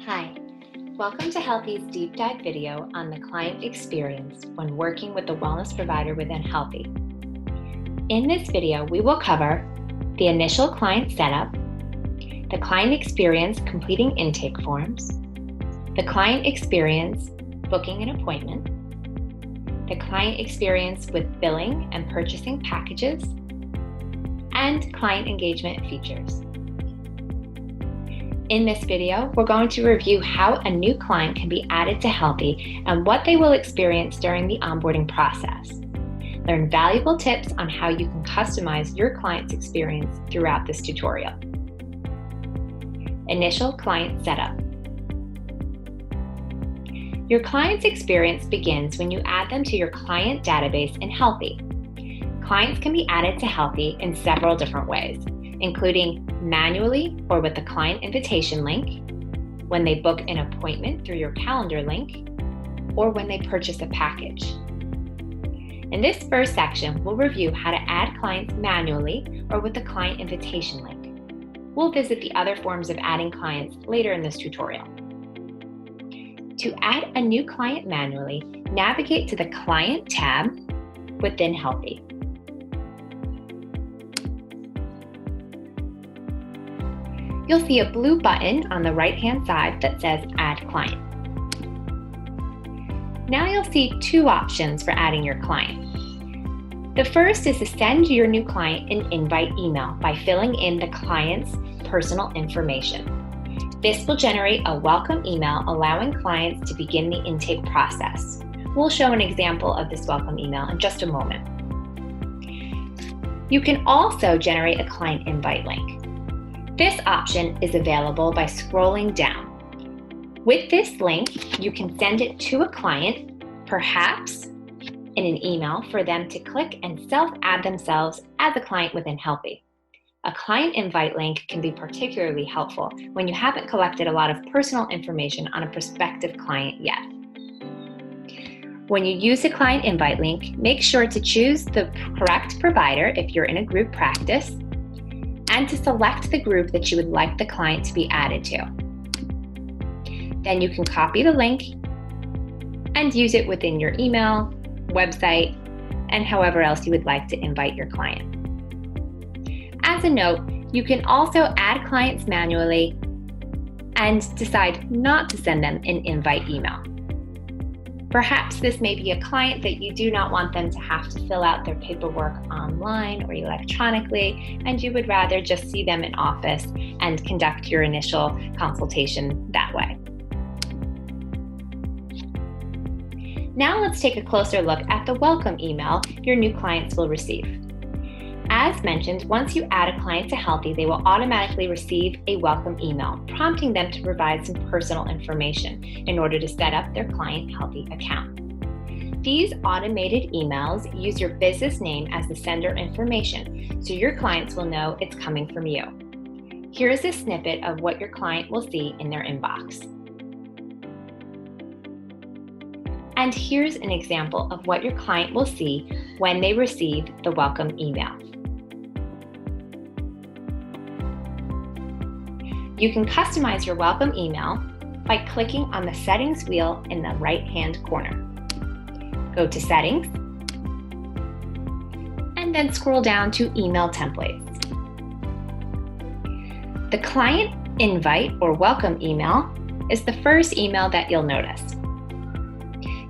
Hi, welcome to Healthie's deep dive video on the client experience when working with the wellness provider within Healthie. In this video, we will cover the initial client setup, the client experience completing intake forms, the client experience booking an appointment, the client experience with billing and purchasing packages, and client engagement features. In this video, we're going to review how a new client can be added to Healthie and what they will experience during the onboarding process. Learn valuable tips on how you can customize your client's experience throughout this tutorial. Initial client setup. Your client's experience begins when you add them to your client database in Healthie. Clients can be added to Healthie in several different ways, including manually or with the client invitation link, when they book an appointment through your calendar link, or when they purchase a package. In this first section, we'll review how to add clients manually or with the client invitation link. We'll visit the other forms of adding clients later in this tutorial. To add a new client manually, navigate to the Client tab within Healthie. You'll see a blue button on the right-hand side that says Add Client. Now you'll see two options for adding your client. The first is to send your new client an invite email by filling in the client's personal information. This will generate a welcome email allowing clients to begin the intake process. We'll show an example of this welcome email in just a moment. You can also generate a client invite link. This option is available by scrolling down. With this link, you can send it to a client, perhaps in an email, for them to click and self-add themselves as a client within Healthie. A client invite link can be particularly helpful when you haven't collected a lot of personal information on a prospective client yet. When you use a client invite link, make sure to choose the correct provider if you're in a group practice, and to select the group that you would like the client to be added to. Then you can copy the link and use it within your email, website, and however else you would like to invite your client. As a note, you can also add clients manually and decide not to send them an invite email. Perhaps this may be a client that you do not want them to have to fill out their paperwork online or electronically, and you would rather just see them in office and conduct your initial consultation that way. Now let's take a closer look at the welcome email your new clients will receive. As mentioned, once you add a client to Healthie, they will automatically receive a welcome email, prompting them to provide some personal information in order to set up their client Healthie account. These automated emails use your business name as the sender information, so your clients will know it's coming from you. Here's a snippet of what your client will see in their inbox. And here's an example of what your client will see when they receive the welcome email. You can customize your welcome email by clicking on the settings wheel in the right-hand corner. Go to Settings, and then scroll down to Email Templates. The client invite or welcome email is the first email that you'll notice.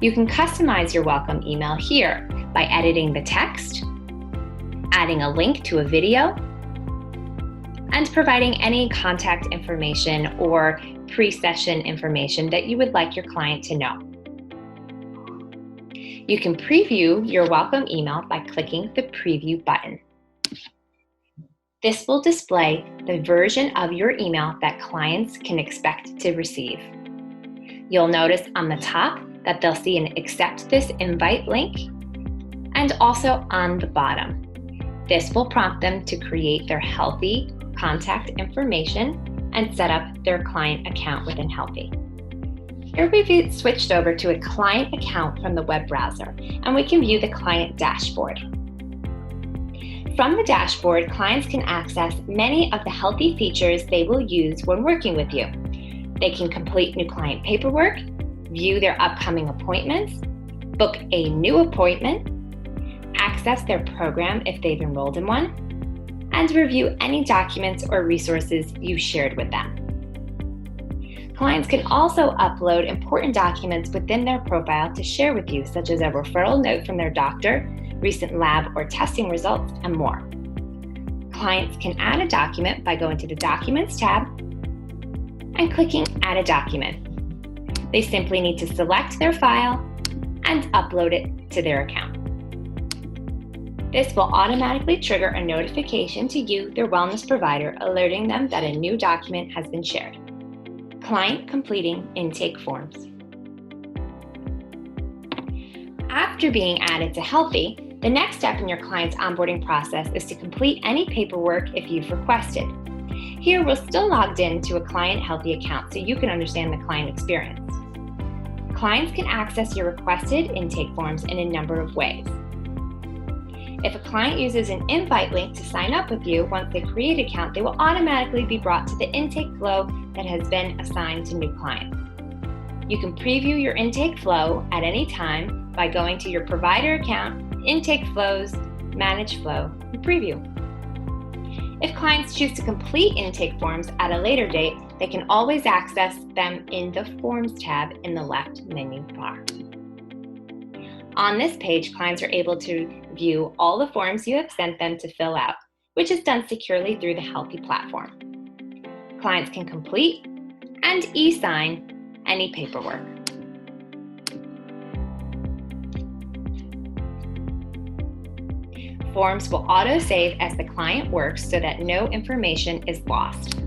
You can customize your welcome email here by editing the text, adding a link to a video, and providing any contact information or pre-session information that you would like your client to know. You can preview your welcome email by clicking the Preview button. This will display the version of your email that clients can expect to receive. You'll notice on the top that they'll see an Accept This Invite link, and also on the bottom. This will prompt them to create their Healthie contact information and set up their client account within Healthie. Here we've switched over to a client account from the web browser, and we can view the client dashboard. From the dashboard, clients can access many of the Healthie features they will use when working with you. They can complete new client paperwork, view their upcoming appointments, book a new appointment, access their program if they've enrolled in one, and review any documents or resources you shared with them. Clients can also upload important documents within their profile to share with you, such as a referral note from their doctor, recent lab or testing results, and more. Clients can add a document by going to the Documents tab and clicking Add a Document. They simply need to select their file and upload it to their account. This will automatically trigger a notification to you, their wellness provider, alerting them that a new document has been shared. Client completing intake forms. After being added to Healthie, the next step in your client's onboarding process is to complete any paperwork if you've requested. Here, we're still logged into a client Healthie account so you can understand the client experience. Clients can access your requested intake forms in a number of ways. If a client uses an invite link to sign up with you, once they create an account, they will automatically be brought to the intake flow that has been assigned to new clients. You can preview your intake flow at any time by going to your provider account, Intake Flows, Manage Flow, and Preview. If clients choose to complete intake forms at a later date, they can always access them in the Forms tab in the left menu bar. On this page, clients are able to view all the forms you have sent them to fill out, which is done securely through the Healthie platform. Clients can complete and e-sign any paperwork. Forms will auto-save as the client works so that no information is lost.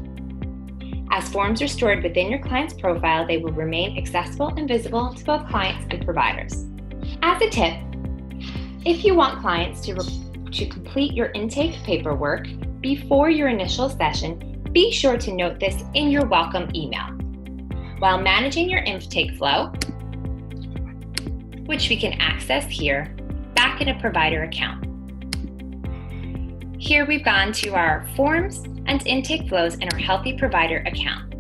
As forms are stored within your client's profile, they will remain accessible and visible to both clients and providers. As a tip, if you want clients to complete your intake paperwork before your initial session, be sure to note this in your welcome email. While managing your intake flow, which we can access here, back in a provider account. Here we've gone to our forms and intake flows in our Healthie provider account.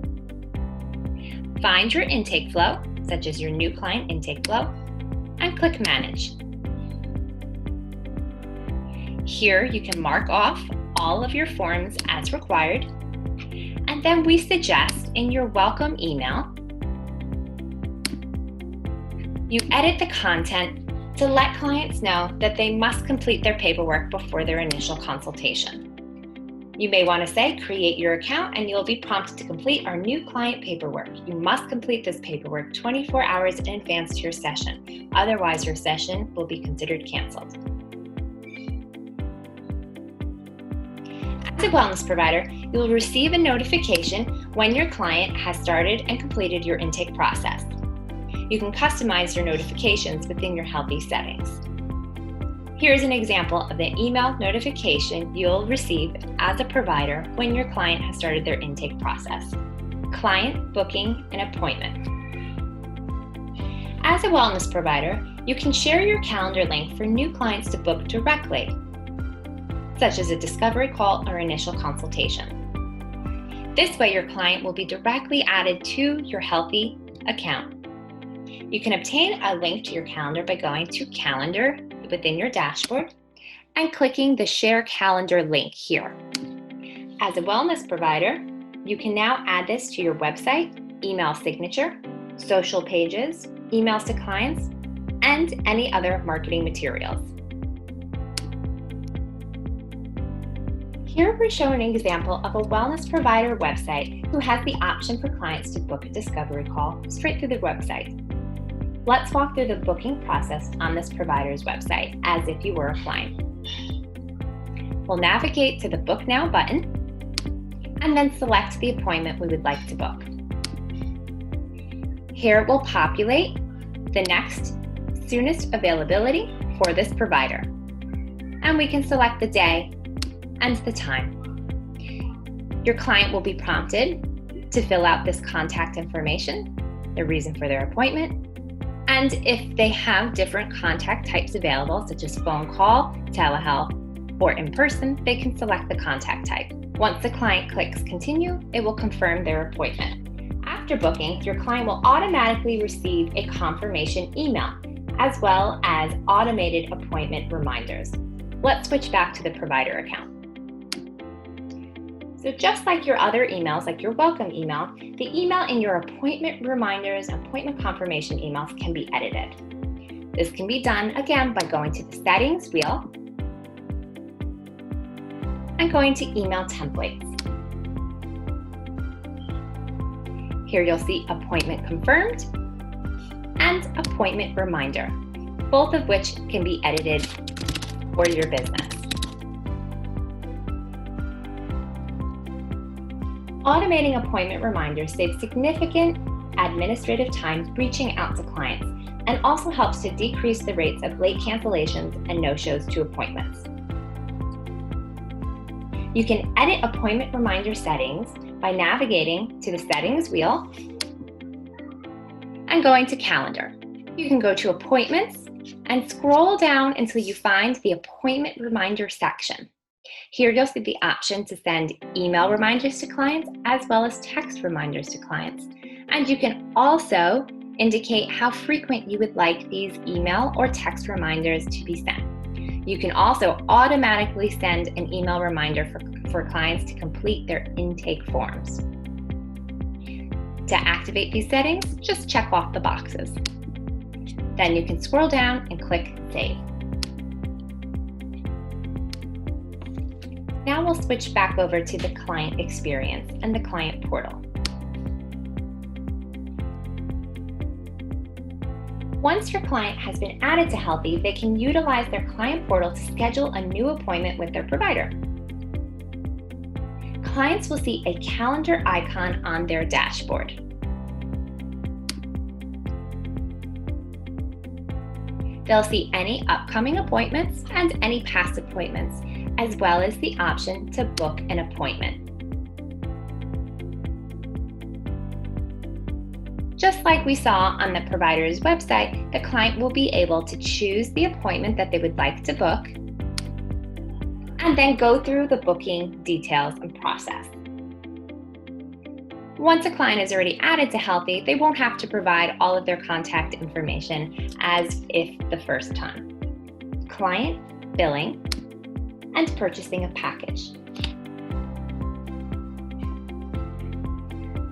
Find your intake flow, such as your new client intake flow, and click Manage. Here you can mark off all of your forms as required, and then we suggest in your welcome email, you edit the content to let clients know that they must complete their paperwork before their initial consultation. You may want to say, create your account and you'll be prompted to complete our new client paperwork. You must complete this paperwork 24 hours in advance to your session. Otherwise, your session will be considered canceled. As a wellness provider, you will receive a notification when your client has started and completed your intake process. You can customize your notifications within your Healthie settings. Here's an example of the email notification you'll receive as a provider when your client has started their intake process. Client booking an appointment. As a wellness provider, you can share your calendar link for new clients to book directly, such as a discovery call or initial consultation. This way, your client will be directly added to your Healthie account. You can obtain a link to your calendar by going to Calendar within your dashboard and clicking the Share Calendar link here. As a wellness provider, you can now add this to your website, email signature, social pages, emails to clients, and any other marketing materials. Here we're showing an example of a wellness provider website who has the option for clients to book a discovery call straight through the website. Let's walk through the booking process on this provider's website as if you were a client. We'll navigate to the Book Now button and then select the appointment we would like to book. Here it will populate the next soonest availability for this provider, and we can select the day and the time. Your client will be prompted to fill out this contact information, the reason for their appointment, and if they have different contact types available, such as phone call, telehealth, or in person, they can select the contact type. Once the client clicks continue, it will confirm their appointment. After After booking, your client will automatically receive a confirmation email, as well as automated appointment reminders. Let's switch back to the provider account. So just like your other emails, like your welcome email, the email in your appointment reminders and appointment confirmation emails can be edited. This can be done, again, by going to the settings wheel and going to email templates. Here you'll see appointment confirmed and appointment reminder, both of which can be edited for your business. Automating appointment reminders saves significant administrative time reaching out to clients and also helps to decrease the rates of late cancellations and no-shows to appointments. You can edit appointment reminder settings by navigating to the settings wheel and going to calendar. You can go to appointments and scroll down until you find the appointment reminder section. Here you'll see the option to send email reminders to clients as well as text reminders to clients. And you can also indicate how frequent you would like these email or text reminders to be sent. You can also automatically send an email reminder for clients to complete their intake forms. To activate these settings, just check off the boxes. Then you can scroll down and click Save. Now we'll switch back over to the client experience and the client portal. Once your client has been added to Healthie, they can utilize their client portal to schedule a new appointment with their provider. Clients will see a calendar icon on their dashboard. They'll see any upcoming appointments and any past appointments, as well as the option to book an appointment. Just like we saw on the provider's website, the client will be able to choose the appointment that they would like to book and then go through the booking details and process. Once a client is already added to Healthie, they won't have to provide all of their contact information as if the first time. Client, billing, and purchasing a package.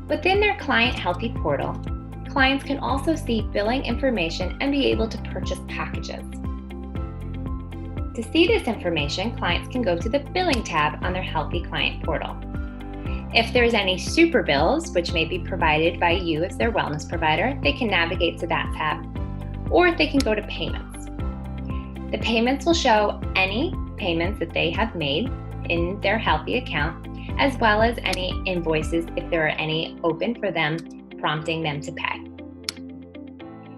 Within their Client Healthie portal, clients can also see billing information and be able to purchase packages. To see this information, clients can go to the Billing tab on their Healthie Client portal. If there's any super bills, which may be provided by you as their wellness provider, they can navigate to that tab, or they can go to Payments. The payments will show any payments that they have made in their Healthie account, as well as any invoices if there are any open for them, prompting them to pay.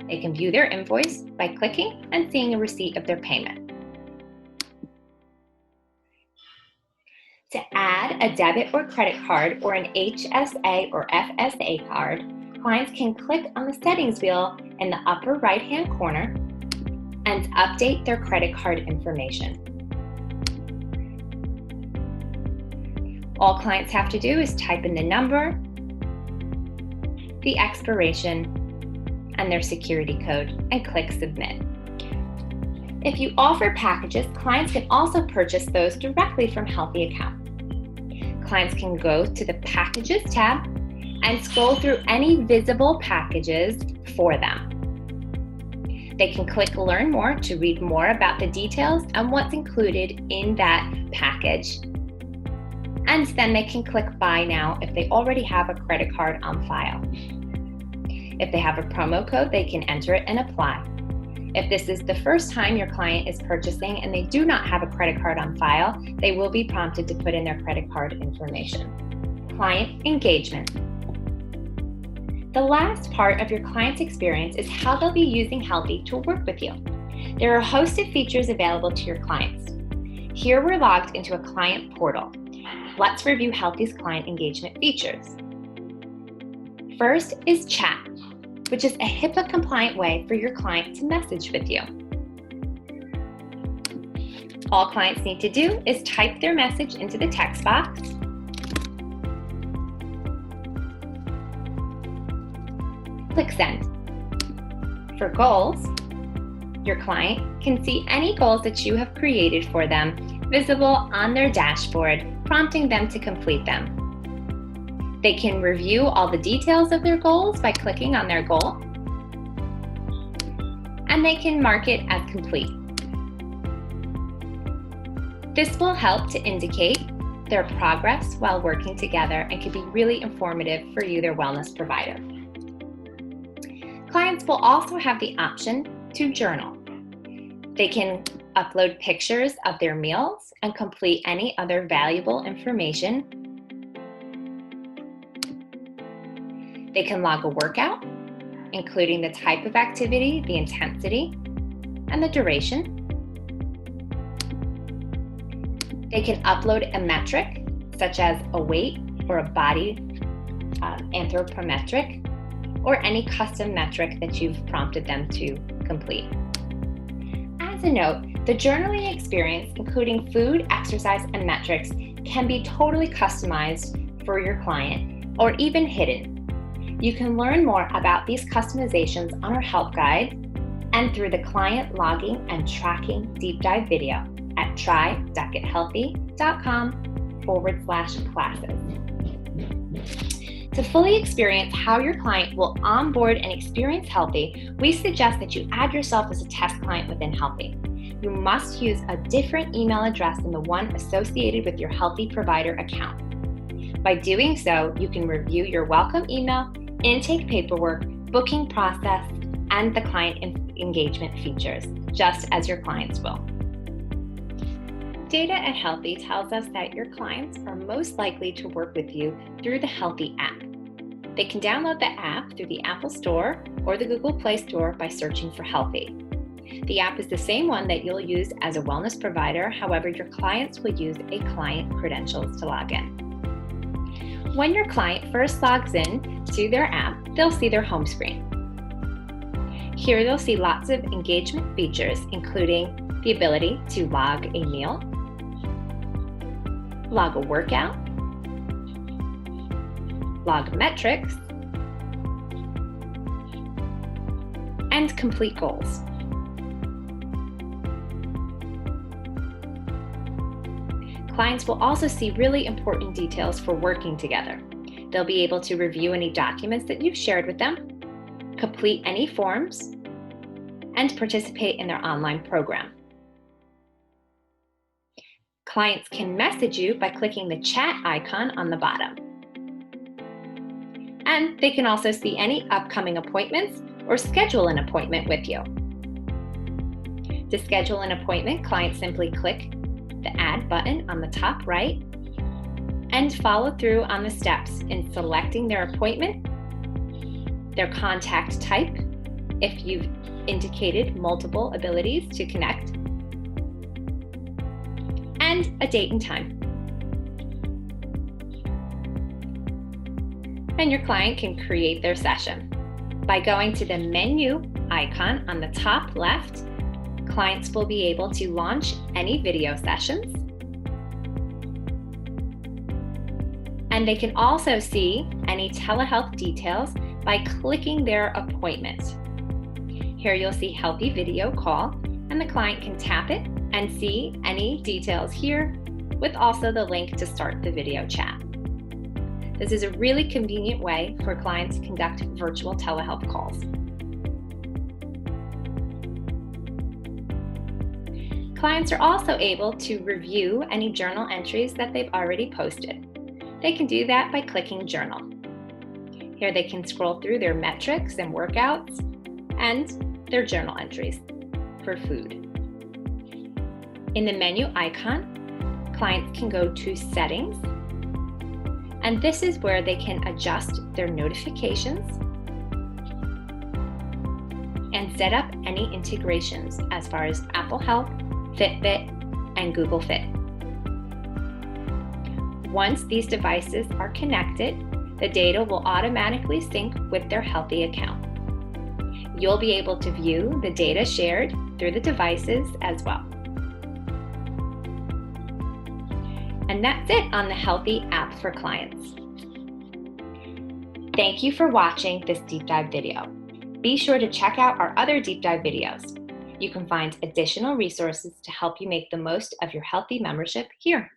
They can view their invoice by clicking and seeing a receipt of their payment. To add a debit or credit card or an HSA or FSA card, clients can click on the settings wheel in the upper right-hand corner and update their credit card information. All clients have to do is type in the number, the expiration, and their security code and click Submit. If you offer packages, clients can also purchase those directly from Healthie account. Clients can go to the Packages tab and scroll through any visible packages for them. They can click Learn More to read more about the details and what's included in that package. And then they can click Buy Now if they already have a credit card on file. If they have a promo code, they can enter it and apply. If this is the first time your client is purchasing and they do not have a credit card on file, they will be prompted to put in their credit card information. Client engagement. The last part of your client's experience is how they'll be using Healthie to work with you. There are a host of features available to your clients. Here we're logged into a client portal. Let's review Healthie's client engagement features. First is chat, which is a HIPAA-compliant way for your client to message with you. All clients need to do is type their message into the text box, click Send. For goals, your client can see any goals that you have created for them visible on their dashboard, prompting them to complete them. They can review all the details of their goals by clicking on their goal, and they can mark it as complete. This will help to indicate their progress while working together and can be really informative for you, their wellness provider. Clients will also have the option to journal. They can upload pictures of their meals and complete any other valuable information. They can log a workout, including the type of activity, the intensity, and the duration. They can upload a metric, such as a weight or a body anthropometric, or any custom metric that you've prompted them to complete. As a note, the journaling experience, including food, exercise, and metrics, can be totally customized for your client or even hidden. You can learn more about these customizations on our help guide and through the client logging and tracking deep dive video at try.gethealthy.com/classes. To fully experience how your client will onboard and experience Healthie, we suggest that you add yourself as a test client within Healthie. You must use a different email address than the one associated with your Healthie provider account. By doing so, you can review your welcome email, intake paperwork, booking process, and the client engagement features, just as your clients will. Data at Healthie tells us that your clients are most likely to work with you through the Healthie app. They can download the app through the Apple Store or the Google Play Store by searching for Healthie. The app is the same one that you'll use as a wellness provider, however, your clients will use a client credentials to log in. When your client first logs in to their app, they'll see their home screen. Here they'll see lots of engagement features, including the ability to log a meal, log a workout, log metrics, and complete goals. Clients will also see really important details for working together. They'll be able to review any documents that you've shared with them, complete any forms, and participate in their online program. Clients can message you by clicking the chat icon on the bottom. And they can also see any upcoming appointments or schedule an appointment with you. To schedule an appointment, clients simply click the Add button on the top right and follow through on the steps in selecting their appointment, their contact type, if you've indicated multiple abilities to connect, and a date and time. And your client can create their session. By going to the menu icon on the top left, clients will be able to launch any video sessions. And they can also see any telehealth details by clicking their appointment. Here you'll see Healthie video call, and the client can tap it and see any details here, with also the link to start the video chat. This is a really convenient way for clients to conduct virtual telehealth calls. Clients are also able to review any journal entries that they've already posted. They can do that by clicking Journal. Here they can scroll through their metrics and workouts and their journal entries for food. In the menu icon, clients can go to Settings, and this is where they can adjust their notifications and set up any integrations as far as Apple Health, Fitbit, and Google Fit. Once these devices are connected, the data will automatically sync with their Healthie account. You'll be able to view the data shared through the devices as well. And that's it on the Healthie app for clients. Thank you for watching this deep dive video. Be sure to check out our other deep dive videos. You can find additional resources to help you make the most of your Healthie membership here.